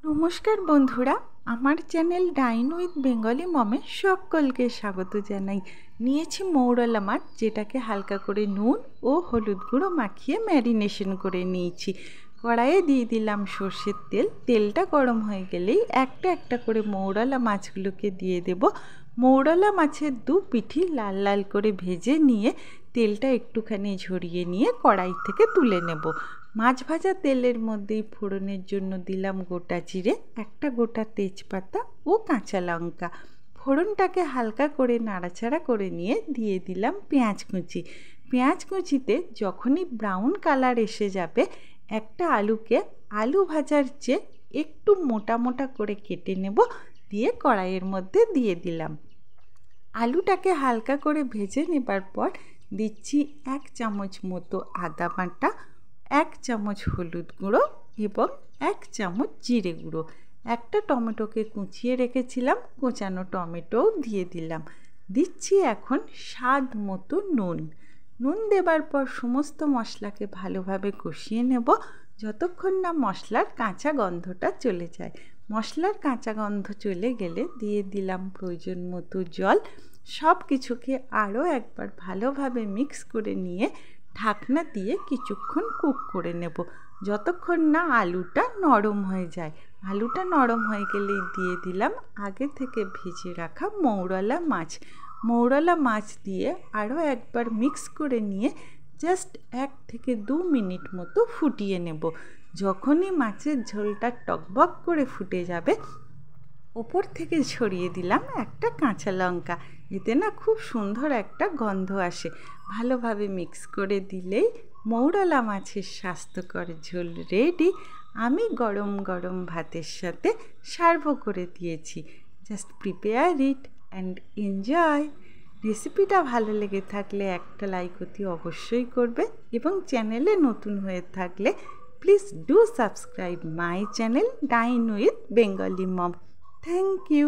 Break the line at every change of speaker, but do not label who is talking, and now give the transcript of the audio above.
নমস্কার বন্ধুরা, আমার চ্যানেল ডাইন উইথ বেঙ্গলি মমে সকলকে স্বাগত জানাই। নিয়েছি মৌরলা মাছ, যেটাকে হালকা করে নুন ও হলুদ গুঁড়ো মাখিয়ে ম্যারিনেশন করে নিয়েছি। কড়াইয়ে দিয়ে দিলাম সর্ষের তেল। তেলটা গরম হয়ে গেলেই একটা একটা করে মৌরলা মাছগুলোকে দিয়ে দেব। মৌরলা মাছের দু পিঠি লাল লাল করে ভেজে নিয়ে তেলটা একটুখানি ঝরিয়ে নিয়ে কড়াই থেকে তুলে নেব। মাছ ভাজা তেলের মধ্যেই ফোড়নের জন্য দিলাম গোটা জিরে, একটা গোটা তেজপাতা ও কাঁচা লঙ্কা। ফোড়নটাকে হালকা করে নাড়াচাড়া করে নিয়ে দিয়ে দিলাম পেঁয়াজ কুচি। পেঁয়াজ কুচিতে যখনই ব্রাউন কালার এসে যাবে, একটা আলুকে আলু ভাজার চেয়ে একটু মোটা মোটা করে কেটে নেব, দিয়ে কড়াইয়ের মধ্যে দিয়ে দিলাম। আলুটাকে হালকা করে ভেজে নেবার পর দিচ্ছি 1 চামচ মতো আদা বাটা, 1 চামচ হলুদ গুঁড়ো এবং 1 চামচ জিরে গুঁড়ো। একটা টমেটোকে কুচিয়ে রেখেছিলাম, কোচানো টমেটোও দিয়ে দিলাম। দিচ্ছি এখন স্বাদ মতো নুন। নুন দেবার পর সমস্ত মশলাকে ভালোভাবে কষিয়ে নেব, যতক্ষণ না মশলার কাঁচা গন্ধটা চলে যায়। মশলার কাঁচা গন্ধ চলে গেলে দিয়ে দিলাম প্রয়োজন মতো জল। সব কিছুকে আরও একবার ভালোভাবে মিক্স করে নিয়ে ঢাকনা দিয়ে কিছুক্ষণ কুক করে নেব, যতক্ষণ না আলুটা নরম হয়ে যায়। আলুটা নরম হয়ে গেলেই দিয়ে দিলাম আগে থেকে ভেজে রাখা মৌরলা মাছ। মৌরলা মাছ দিয়ে আরও একবার মিক্স করে নিয়ে জাস্ট 1 থেকে 2 মিনিট মতো ফুটিয়ে নেব। যখনই মাছের ঝোলটা টকবক করে ফুটে যাবে, ওপর থেকে ছড়িয়ে দিলাম একটা কাঁচা লঙ্কা। এতে না খুব সুন্দর একটা গন্ধ আসে। ভালোভাবে মিক্স করে দিলেই মৌরলা মাছের স্বাস্থ্যকর ঝোল রেডি। আমি গরম গরম ভাতের সাথে সার্ভ করে দিয়েছি। Just prepare it and enjoy. রেসিপিটা ভালো লেগে থাকলে একটা লাইক অতি অবশ্যই করবে, এবং চ্যানেলে নতুন হয়ে থাকলে please do subscribe my channel dine with Bengali mom. Thank you.